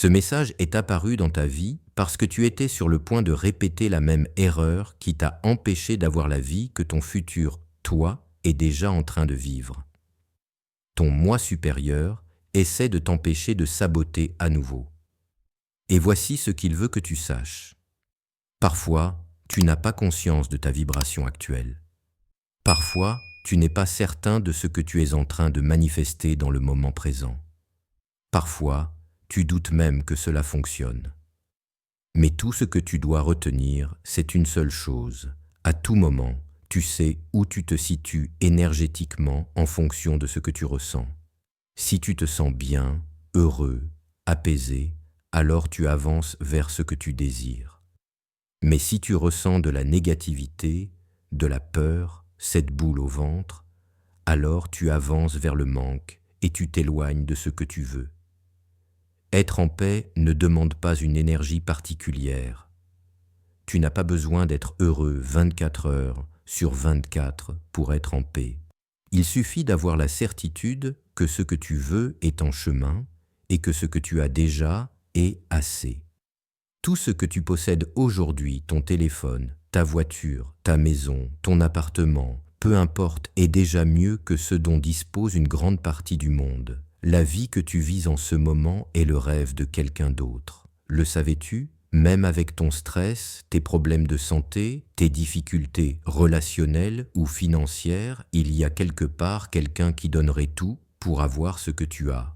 Ce message est apparu dans ta vie parce que tu étais sur le point de répéter la même erreur qui t'a empêché d'avoir la vie que ton futur toi est déjà en train de vivre. Ton moi supérieur essaie de t'empêcher de saboter à nouveau. Et voici ce qu'il veut que tu saches. Parfois, tu n'as pas conscience de ta vibration actuelle. Parfois, tu n'es pas certain de ce que tu es en train de manifester dans le moment présent. Parfois, tu doutes même que cela fonctionne. Mais tout ce que tu dois retenir, c'est une seule chose. À tout moment, tu sais où tu te situes énergétiquement en fonction de ce que tu ressens. Si tu te sens bien, heureux, apaisé, alors tu avances vers ce que tu désires. Mais si tu ressens de la négativité, de la peur, cette boule au ventre, alors tu avances vers le manque et tu t'éloignes de ce que tu veux. Être en paix ne demande pas une énergie particulière. Tu n'as pas besoin d'être heureux 24 heures sur 24 pour être en paix. Il suffit d'avoir la certitude que ce que tu veux est en chemin et que ce que tu as déjà est assez. Tout ce que tu possèdes aujourd'hui, ton téléphone, ta voiture, ta maison, ton appartement, peu importe, est déjà mieux que ce dont dispose une grande partie du monde. La vie que tu vis en ce moment est le rêve de quelqu'un d'autre. Le savais-tu? Même avec ton stress, tes problèmes de santé, tes difficultés relationnelles ou financières, il y a quelque part quelqu'un qui donnerait tout pour avoir ce que tu as.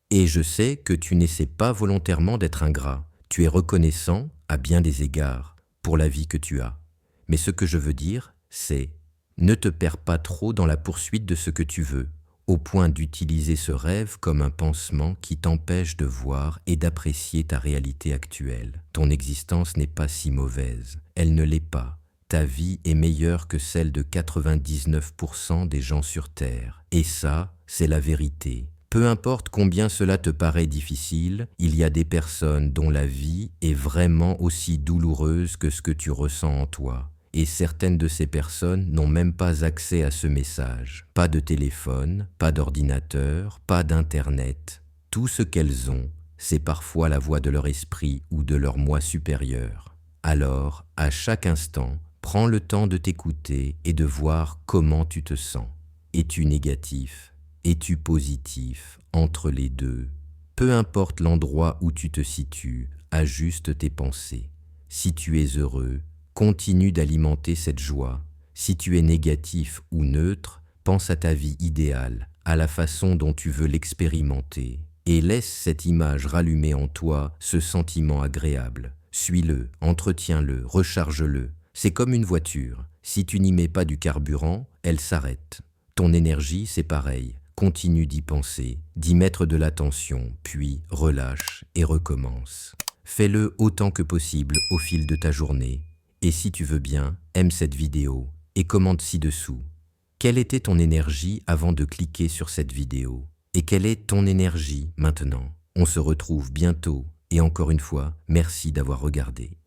Et je sais que tu n'essaies pas volontairement d'être ingrat. Tu es reconnaissant, à bien des égards, pour la vie que tu as. Mais ce que je veux dire, c'est ne te perds pas trop dans la poursuite de ce que tu veux, au point d'utiliser ce rêve comme un pansement qui t'empêche de voir et d'apprécier ta réalité actuelle. Ton existence n'est pas si mauvaise, elle ne l'est pas. Ta vie est meilleure que celle de 99% des gens sur Terre. Et ça, c'est la vérité. Peu importe combien cela te paraît difficile, il y a des personnes dont la vie est vraiment aussi douloureuse que ce que tu ressens en toi. Et certaines de ces personnes n'ont même pas accès à ce message. Pas de téléphone, pas d'ordinateur, pas d'internet. Tout ce qu'elles ont, c'est parfois la voix de leur esprit ou de leur moi supérieur. Alors, à chaque instant, prends le temps de t'écouter et de voir comment tu te sens. Es-tu négatif? Es-tu positif? Entre les deux, peu importe l'endroit où tu te situes, ajuste tes pensées. Si tu es heureux, continue d'alimenter cette joie. Si tu es négatif ou neutre, pense à ta vie idéale, à la façon dont tu veux l'expérimenter, et laisse cette image rallumer en toi ce sentiment agréable. Suis-le, entretiens-le, recharge-le. C'est comme une voiture. Si tu n'y mets pas du carburant, elle s'arrête. Ton énergie, c'est pareil. Continue d'y penser, d'y mettre de l'attention, puis relâche et recommence. Fais-le autant que possible au fil de ta journée. Et si tu veux bien, aime cette vidéo et commente ci-dessous. Quelle était ton énergie avant de cliquer sur cette vidéo? Et quelle est ton énergie maintenant? On se retrouve bientôt et encore une fois, merci d'avoir regardé.